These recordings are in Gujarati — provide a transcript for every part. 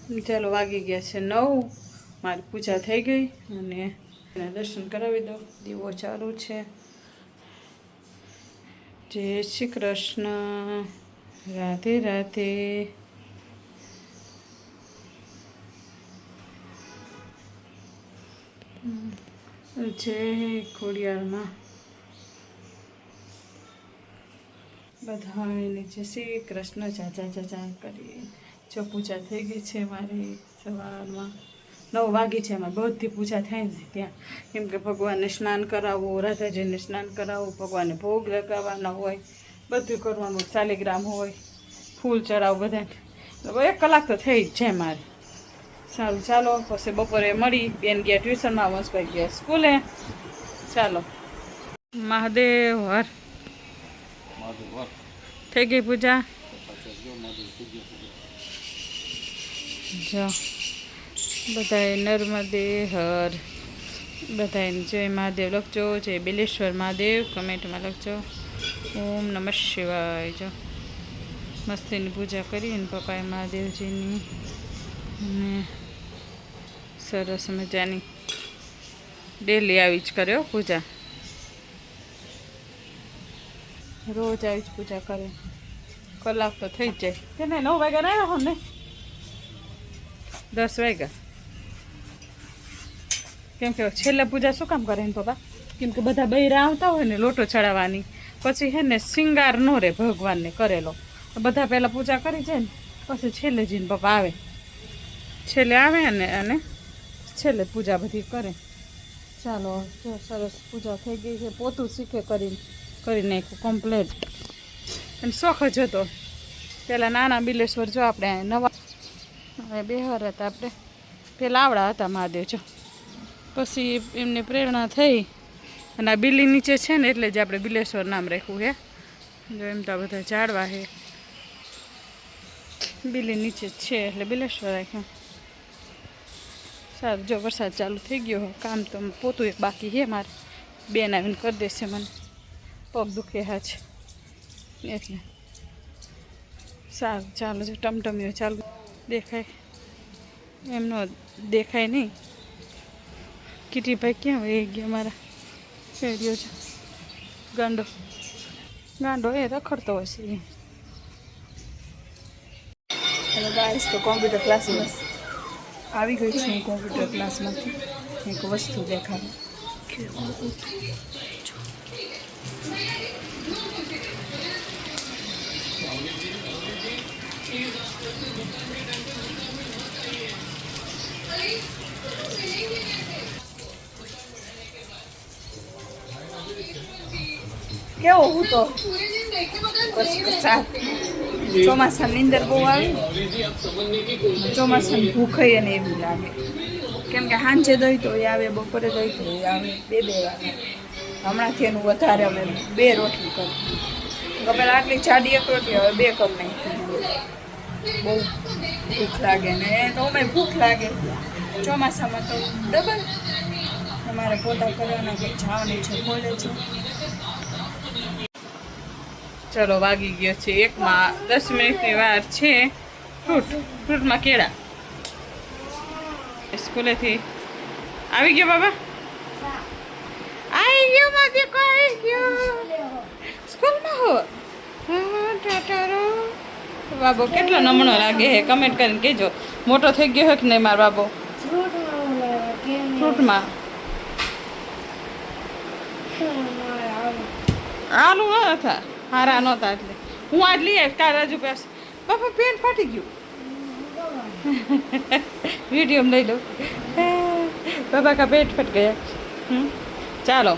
ચાલો વાગી ગયા છે 9. મારી પૂજા થઈ ગઈ અને એના દર્શન કરાવી દો. દીવો ચાલુ છે. જય શ્રી કૃષ્ણ. રાધે રાધે. જય ખોડિયારમાં બધાને જય શ્રી કૃષ્ણ. ચાચા કરી જો પૂજા થઈ ગઈ છે મારી સવારમાં 9 વાગી છે. એમાં બધી પૂજા થાય ને ત્યાં, કેમ કે ભગવાનને સ્નાન કરાવવું, રાધાજીને સ્નાન કરાવવું, ભગવાનને ભોગ લગાવવાના હોય, બધું કરવાનું, શાલિગ્રામ હોય, ફૂલ ચડાવવું, બધાને 1 કલાક તો થઈ જ છે મારે. સારું ચાલો, પછી બપોરે મળી. બેન ગયા ટ્યુશનમાં, વંશભાઈ ગયા સ્કૂલે. ચાલો મહાદેવ હર. થઈ ગઈ પૂજા. જો બધાએ નર્મદે હર. બધાને જય મહાદેવ લખજો, જય બિલેશ્વર મહાદેવ કમેન્ટમાં લખજો. ઓમ નમઃ શિવાય. જો મસ્તીની પૂજા કરીને પપ્પાએ મહાદેવજીની, અને સરસ મજાની ડેલી આવી જ કર્યો પૂજા. રોજ આવી જ પૂજા કરે. કલાક તો થઈ જ જાય કે નહીં. 9 વાગ્યા ના આવ્યા ને, 10 વાગ્યા. કેમ કે છેલ્લે પૂજા શું કામ કરે ને પપ્પા? કેમ કે બધા બૈરા આવતા હોય ને લોટો ચડાવવાની, પછી હે ને શિંગાર ન રહે ભગવાનને કરેલો. બધા પહેલાં પૂજા કરી જાય ને પછી છેલ્લે જઈને પપ્પા આવે. છેલ્લે આવે અને છેલ્લે પૂજા બધી કરે. ચાલો જો સરસ પૂજા થઈ ગઈ છે. પોતું શીખે કરી નાખ્યું કમ્પ્લેટ. અને શોખ જ હતો પહેલાં નાના બિલેશ્વર. જો આપણે નવા હવે બેહર હતા આપણે, પહેલાં આવડા હતા મહાદેવ. જો પછી એમને પ્રેરણા થઈ અને આ બિલ્લી નીચે છે ને એટલે જ આપણે બિલેશ્વર નામ રાખ્યું હે. જો એમ તો બધા ઝાડવા છે, બિલ્લી નીચે જ છે એટલે બિલેશ્વર રાખ્યું. સારું જો વરસાદ ચાલુ થઈ ગયો. કામ તો પોતું એક બાકી છે મારે. બેન આવીને કરી દેશે. મને પગ દુખે હા છે એટલે. સારું ચાલો જો ટમટમીઓ ચાલુ દેખાય એમનો દેખાય નહીં. કીટીભાઈ ક્યાં વહી ગયા મારા? શેરીઓ છે. ગાંડો એ રખડતો હોય છે. હેલો ગાઈસ, તો કોમ્પ્યુટર ક્લાસમાં આવી ગઈ છું હું. કોમ્પ્યુટર ક્લાસમાંથી એક વસ્તુ દેખાડું. કેવો હું તો ચોમાસાની અંદર બહુ આવે. ચોમાસાની ભૂખ અને એવી લાગે. કેમ કે સાંજે દઈ તો આવે, બપોરે દઈ તો આવે, 2 વાગે. હમણાંથી એનું વધારે અમે 2 રોટલી કરી. પેલા આટલી જાડી 1 રોટલી, હવે 2 કરી નાખી. બહુ ભૂખ લાગે ને તો અમે ભૂખ લાગે. ચોમાસામાં તો ડબલ. અમારે પોતા કરવાના કંઈક જવાની છે, ખોલે છે. ચલો વાગી ગયો છે 1માં. 10 મિનિટની વાર છે. ફ્રૂટમાં કેળા. સ્કૂલેથી આવી ગયો બાબા? આવી ગયો માં દેખો, આવી ગયો સ્કૂલમાં. હો ટાટારો બાબો કેટલો નમણો લાગે હે. કમેન્ટ કરીને કહેજો મોટો થઈ ગયો હોય કે નહીં મારો બાબો. ફ્રૂટમાં આલુ હતા હારા નહોતા એટલે હું આજ લઈ આવીશ. તારા રાજુ પાસે બાપા પેન્ટ ફાટી ગયું. વિડીયો લઈ લો. બાબા કા પેટ ફટ ગયા. ચાલો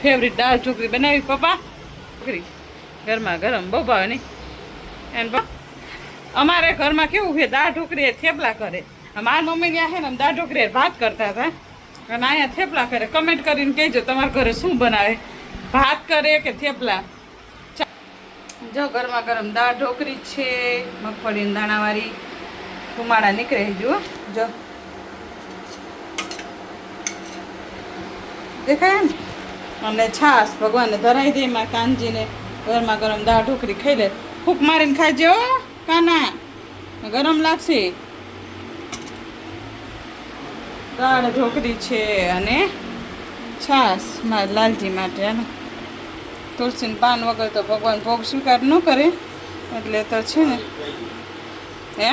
ફેવરિટ દાળ ઢોકળી બનાવી પપ્પા. ઢોકળી ગરમા ગરમ બહુ ભાવે નહીં. એને અમારે ઘરમાં કેવું છે, દાળ ઢોકળી થેપલા કરે. મારા મમ્મી ત્યાં છે ને દાળ ઢોકળી ભાત કરતા હતા અને અહીંયા થેપલા કરે. કમેન્ટ કરીને કહેજો તમારા ઘરે શું બનાવે, ભાત કરે કે થેપલા. જો ગરમા ગરમ દાળ ઢોકળી છે, મગફળીની દાણાવાળી. ધુમાડા નીકળે જુઓ. જો દેખાય ને. અને છાશ ભગવાનને ધરાઈ દે. એમાં કાનજીને ગરમા ગરમ દાળ ઢોકળી ખાઈ લે. ફૂંક મારીને ખાજો કાના. ગરમ લાગશે. દાળ ઢોકળી છે અને છાશ મારા લાલજી માટે. હાલો, તુલસીને પાન વગર તો ભગવાન ભોગ સ્વીકાર ન કરે, એટલે તો છે ને. હે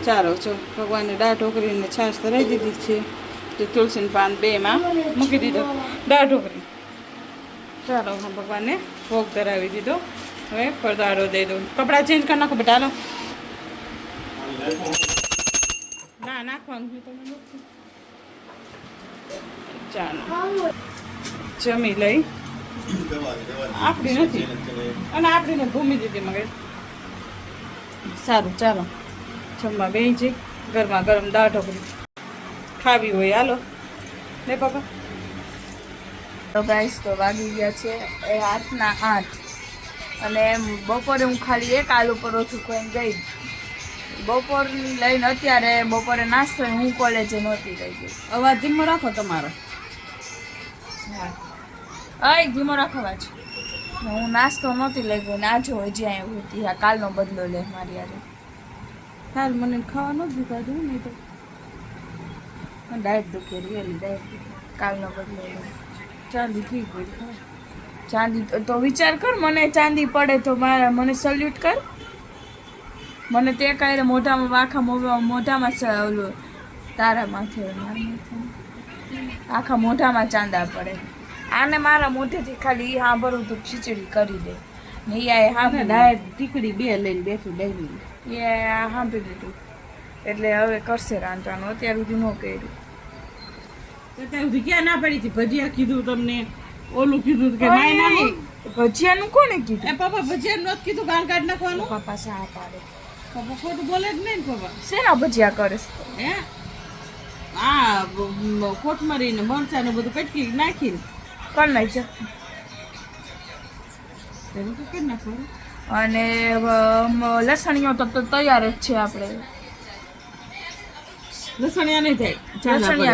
ચાલો જો ભગવાનને દાળ ઢોકળીને છાશ ધરાઈ દીધી છે. જે તુલસીને પાન બેમાં મૂકી દીધો. દાળ ઢોકળી ચાલો, હા ભગવાનને ભોગ ધરાવી દીધો. હવે ફરદારો દઈ દઉં. કપડાં ચેન્જ કરી નાખો બેટા. હાલો, ના નાખવાનું હું તમને નથી. ચાલો જમી લઈ. આપણી નથી અને આપણીને ભૂમિ દીધી મગર. સારું ચાલો જમવા બે છે. ગરમા ગરમ દાળ ઢોકળી ખાવી હોય હાલો ને પપ્પા. તો ગાઈસ તો વાગી ગયા છે 8:08 અને બપોરે હું ખાલી એક આલુ પરોઠું ખાઈને ગઈ. બપોર લઈને અત્યારે બપોરે નાસ્તો હું કોલેજે નહોતી રહી ગઈ. અવાજ ધીમો રાખો તમારો. હા ધીમો રાખવા છે. હું નાસ્તો નહોતી લઈ ગઈ ને આજે હજી અહીંયા હતી. હા કાલનો બદલો લે મારી યારે. હાલ મને ખાવા ન દીધા દઉં નહીં તો ડાયટ દુખે રિયલી ડાયટ દુખે. કાલનો બદલો લે. ચાંદી થઈ ગઈ. ચાંદી તો વિચાર કર, મને ચાંદી પડે તો મને સલ્યુટ કર. મને તે કાંઈ મોઢામાં આખા મોઢામાં ઓલું તારા માથે આખા મોઢામાં ચાંદા પડે. આને મારા મોઢેથી ખાલી સાંભળવું તો ખીચડી કરી દે ને એ હા ડાયટ ટીકડી બે લઈને બેઠું ડાયરી એ સાંભળી દીધું એટલે હવે કરશે રાંધવાનું. અત્યાર સુધી ન કર્યું. અત્યાર સુધી ક્યાં ના પડી હતી? ભજીયા કીધું તમને, ઓલું કીધું કે નહીં. ભજીયાનું કોને કીધું? એ પપ્પા ભજીયા નહોતું કીધું, ગાળ કાઢ નાખવાનું. પપ્પા શા પાડે? પપ્પા ખોટું બોલે જ નહીં ને પપ્પા. શેના ભજીયા કરે છે? હે આ કોથમરી ને મરચા ને બધું કટકી નાખીને કર નાખજો તેનું તો કરી નાખવાનું. અને લસણીઓ તો તૈયાર જ છે. આપણે લસણિયા નહીં થાય.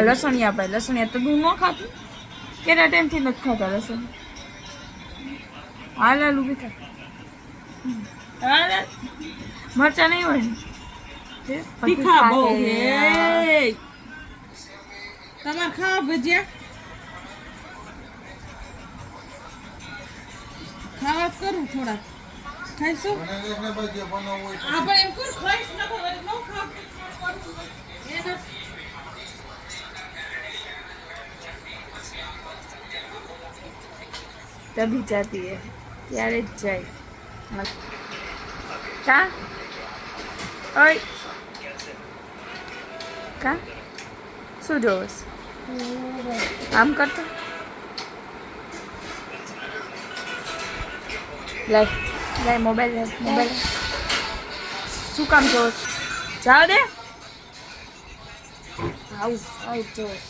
લસણિયા ભાઈ લસણિયા તો તું ન ખાતું? કેટલા ટાઈમથી નથી ખાતા લસણ? હાલ હાલ ઊભી થાય. મરચા નહીં હોય તીખા બહુ તમારે ખાવા ભજીયા ખાવા જ કરું થોડા ખાઈશું. આપણે એમ કર ખાઈશ ન ખાવ તभी જાતી હે ત્યારે જ જાય. કા ઓય કા શું જોવસ? આમ કરતો લાય મોબાઈલ શું કામ જોવસ? જાવ દે. આવું જોવસ.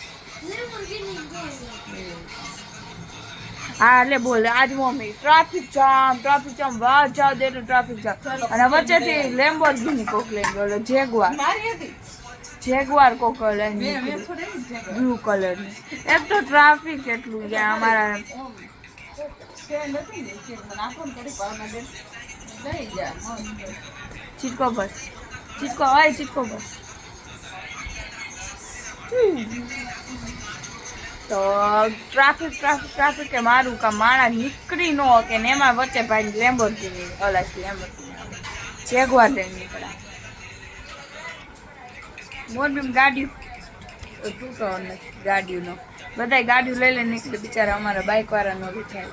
હા એટલે બોલ આજ મમ્મી ટ્રાફિક જામ વાહ જાવ દે ટ્રાફિક જામ. અને વચ્ચેથી લેમ્બોર્ગિની કોક લઈને ગયો. જેગવાર કોક લઈને બ્લુ કલરની. એક તો ટ્રાફિક એટલું છે અમારા. ચીટકો પર ચીટકો હોય ચીટકો પર. તો ટ્રાફિક કે મારું કામ માણા નીકળી ન કે ને એમાં વચ્ચે ભાઈ લેમ્બોર્ગિની જેગવાર લઈને નીકળ્યા. મોરબીમાં ગાડી તૂટો નથી ગાડીઓનો. બધા ગાડીઓ લઈ લઈને નીકળે. બિચારા અમારા બાઇકવાળા નો બી થાય.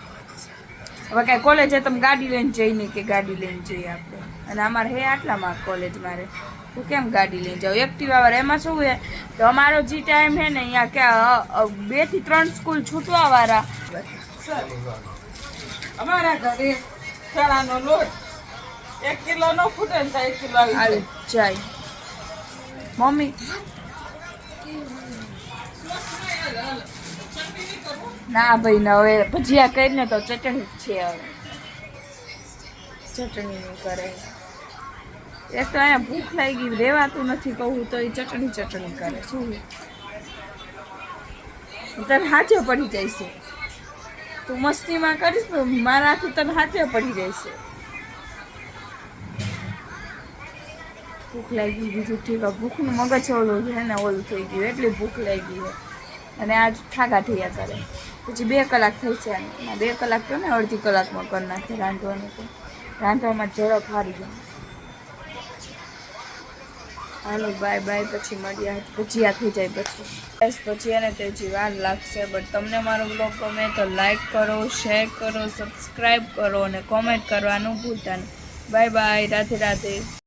હવે કાંઈ કોલેજે તમે ગાડી લઈને જઈ નહીં કે ગાડી લઈને જઈએ આપણે. અને અમારે હે આટલામાં કોલેજ મારે તો કેમ ગાડી લઈને જાઓ? એક્ટિવા વાળા. એમાં શું છે તો અમારો જે ટાઈમ છે ને અહીંયા ક્યાં 2 થી 3 સ્કૂલ છૂટવા વાળા. અમારા ઘરે ચણાનો લોટ 1 કિલો નો ફૂટે ને 1 કિલો આવી જાય. મમ્મી ના ભાઈ ને હવે ભજીયા કરીને તો ચટણી જ છે. હવે ચટણી નહીં કરે. એક તો અહીંયા ભૂખ લાગી રહેવાતું નથી કહું તો એ ચટણી કરે. શું તને હાથે પડી જાય છે? તું મસ્તીમાં કરીશ તો મારાથી તને હાથે પડી જાય છે. ભૂખ લાગી, બીજું ઠીક ભૂખનું મગજ ઓલું છે ને ઓલું થઈ ગયું, એટલી ભૂખ લાગી છે. અને આજ ઠાકા થયા કરે. પછી 2 કલાક થઈ છે, 2 કલાક તો ને અડધી કલાકમાં કરી નાખે રાંધવાનું. તો રાંધવામાં ઝડપ હારી જાય. હાલો બાય બાય, પછી મળ્યા ભજીયા થઈ જાય પછી. બસ ભજીયાને તો હજી વાર લાગશે. બટ તમને મારો બ્લોગ ગમે તો લાઈક કરો, શેર કરો, સબસ્ક્રાઈબ કરો અને કોમેન્ટ કરવાનું ભૂલતા નહીં. Bye bye, Radhe Radhe.